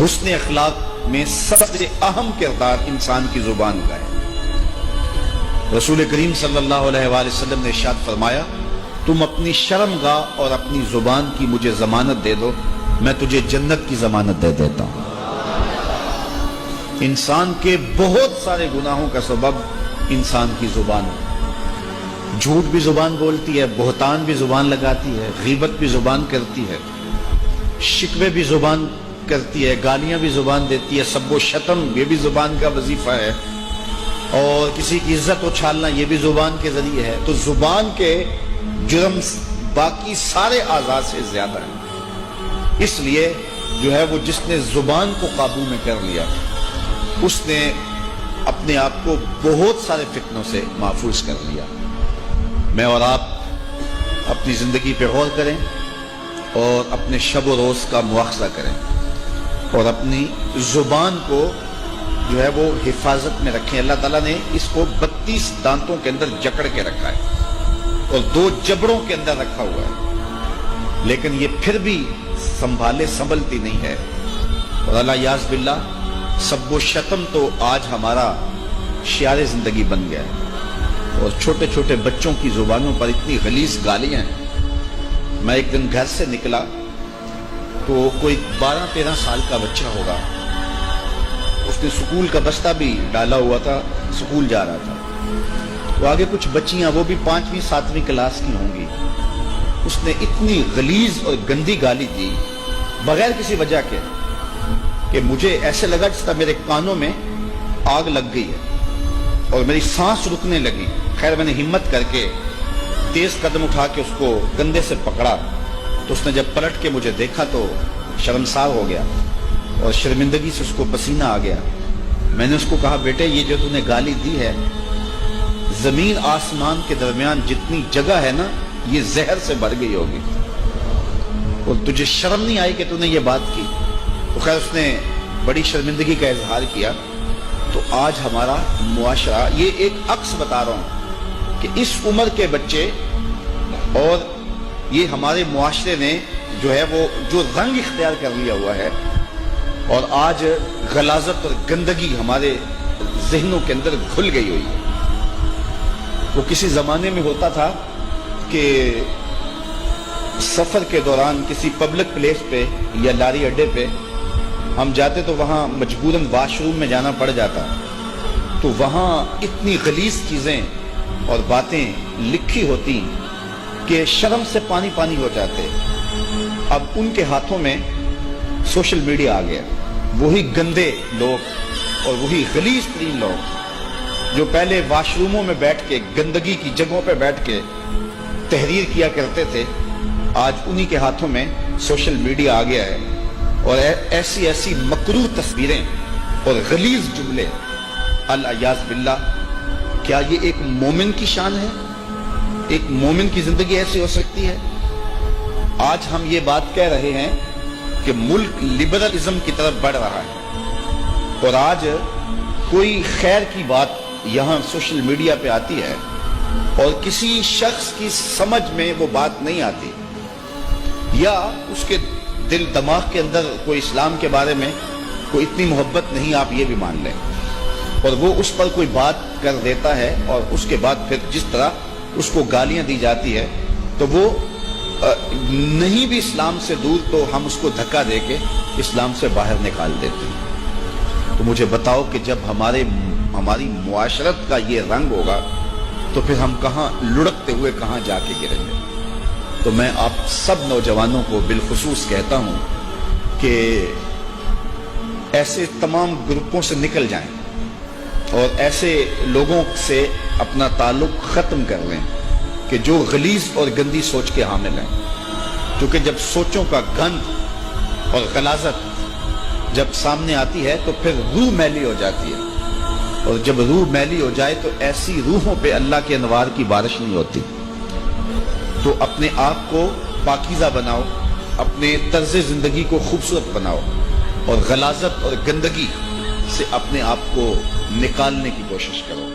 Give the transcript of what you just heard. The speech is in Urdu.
حسن اخلاق میں سب سے اہم کردار انسان کی زبان کا ہے۔ رسول کریم صلی اللہ علیہ وآلہ وسلم نے ارشاد فرمایا، تم اپنی شرم گاہ اور اپنی زبان کی مجھے ضمانت دے دو، میں تجھے جنت کی ضمانت دے دیتا ہوں۔ انسان کے بہت سارے گناہوں کا سبب انسان کی زبان ہے۔ جھوٹ بھی زبان بولتی ہے، بہتان بھی زبان لگاتی ہے، غیبت بھی زبان کرتی ہے، شکوے بھی زبان کرتی ہے، گالیاں بھی زبان دیتی ہے، سب و شتم یہ بھی زبان کا وظیفہ ہے، اور کسی کی عزت اچھالنا یہ بھی زبان کے ذریعے ہے۔ تو زبان کے جرم باقی سارے اعضاء سے زیادہ ہیں۔ اس لیے جو ہے وہ جس نے زبان کو قابو میں کر لیا اس نے اپنے آپ کو بہت سارے فتنوں سے محفوظ کر لیا۔ میں اور آپ اپنی زندگی پہ غور کریں اور اپنے شب و روز کا مواخذہ کریں اور اپنی زبان کو جو ہے وہ حفاظت میں رکھیں۔ اللہ تعالیٰ نے اس کو 32 دانتوں کے اندر جکڑ کے رکھا ہے اور 2 جبڑوں کے اندر رکھا ہوا ہے، لیکن یہ پھر بھی سنبھلتی نہیں ہے۔ اور اللہ یاذ باللہ سب و شتم تو آج ہمارا شعار زندگی بن گیا ہے، اور چھوٹے چھوٹے بچوں کی زبانوں پر اتنی غلیظ گالیاں ہیں۔ میں ایک دن گھر سے نکلا تو کوئی 12-13 سال کا بچہ ہوگا، اس نے سکول کا بستہ بھی ڈالا ہوا تھا، سکول جا رہا تھا، تو آگے کچھ بچیاں وہ بھی 5ویں 7ویں کلاس کی ہوں گی، اس نے اتنی غلیظ اور گندی گالی دی بغیر کسی وجہ کے کہ مجھے ایسے لگا جس طرح میرے کانوں میں آگ لگ گئی ہے اور میری سانس رکنے لگی۔ خیر میں نے ہمت کر کے تیز قدم اٹھا کے اس کو کندھے سے پکڑا، تو اس نے جب پلٹ کے مجھے دیکھا تو شرمسار ہو گیا اور شرمندگی سے اس کو پسینہ آ گیا۔ میں نے اس کو کہا، بیٹے یہ جو تو نے گالی دی ہے، زمین آسمان کے درمیان جتنی جگہ ہے نا یہ زہر سے بھر گئی ہوگی، اور تجھے شرم نہیں آئی کہ تو نے یہ بات کی؟ تو خیر اس نے بڑی شرمندگی کا اظہار کیا۔ تو آج ہمارا معاشرہ، یہ ایک عکس بتا رہا ہوں کہ اس عمر کے بچے اور یہ ہمارے معاشرے نے جو ہے وہ جو رنگ اختیار کر لیا ہوا ہے، اور آج غلاظت اور گندگی ہمارے ذہنوں کے اندر گھل گئی ہوئی ہے۔ وہ کسی زمانے میں ہوتا تھا کہ سفر کے دوران کسی پبلک پلیس پہ یا لاری اڈے پہ ہم جاتے تو وہاں مجبوراً واش روم میں جانا پڑ جاتا، تو وہاں اتنی غلیظ چیزیں اور باتیں لکھی ہوتی کہ شرم سے پانی پانی ہو جاتے۔ اب ان کے ہاتھوں میں سوشل میڈیا آ گیا، وہی گندے لوگ اور وہی غلیظ ترین لوگ جو پہلے واش روموں میں بیٹھ کے گندگی کی جگہوں پہ بیٹھ کے تحریر کیا کرتے تھے، آج انہی کے ہاتھوں میں سوشل میڈیا آ گیا ہے، اور ایسی ایسی مکروہ تصویریں اور غلیظ جملے۔ الیاذ باللہ، کیا یہ ایک مومن کی شان ہے؟ ایک مومن کی زندگی ایسی ہو سکتی ہے؟ آج ہم یہ بات کہہ رہے ہیں کہ ملک لبرلزم کی طرف بڑھ رہا ہے، اور آج کوئی خیر کی بات یہاں سوشل میڈیا پہ آتی ہے اور کسی شخص کی سمجھ میں وہ بات نہیں آتی، یا اس کے دل دماغ کے اندر کوئی اسلام کے بارے میں کوئی اتنی محبت نہیں، آپ یہ بھی مان لیں، اور وہ اس پر کوئی بات کر دیتا ہے، اور اس کے بعد پھر جس طرح اس کو گالیاں دی جاتی ہے تو وہ نہیں بھی اسلام سے دور تو ہم اس کو دھکا دے کے اسلام سے باہر نکال دیتے ہیں۔ تو مجھے بتاؤ کہ جب ہماری معاشرت کا یہ رنگ ہوگا تو پھر ہم کہاں لڑکتے ہوئے کہاں جا کے گریں گے؟ تو میں آپ سب نوجوانوں کو بالخصوص کہتا ہوں کہ ایسے تمام گروپوں سے نکل جائیں اور ایسے لوگوں سے اپنا تعلق ختم کر لیں کہ جو غلیظ اور گندی سوچ کے حامل ہیں، کیونکہ جب سوچوں کا گند اور غلاظت جب سامنے آتی ہے تو پھر روح میلی ہو جاتی ہے، اور جب روح میلی ہو جائے تو ایسی روحوں پہ اللہ کے انوار کی بارش نہیں ہوتی۔ تو اپنے آپ کو پاکیزہ بناؤ، اپنے طرز زندگی کو خوبصورت بناؤ، اور غلاظت اور گندگی سے اپنے آپ کو نکالنے کی کوشش کرو۔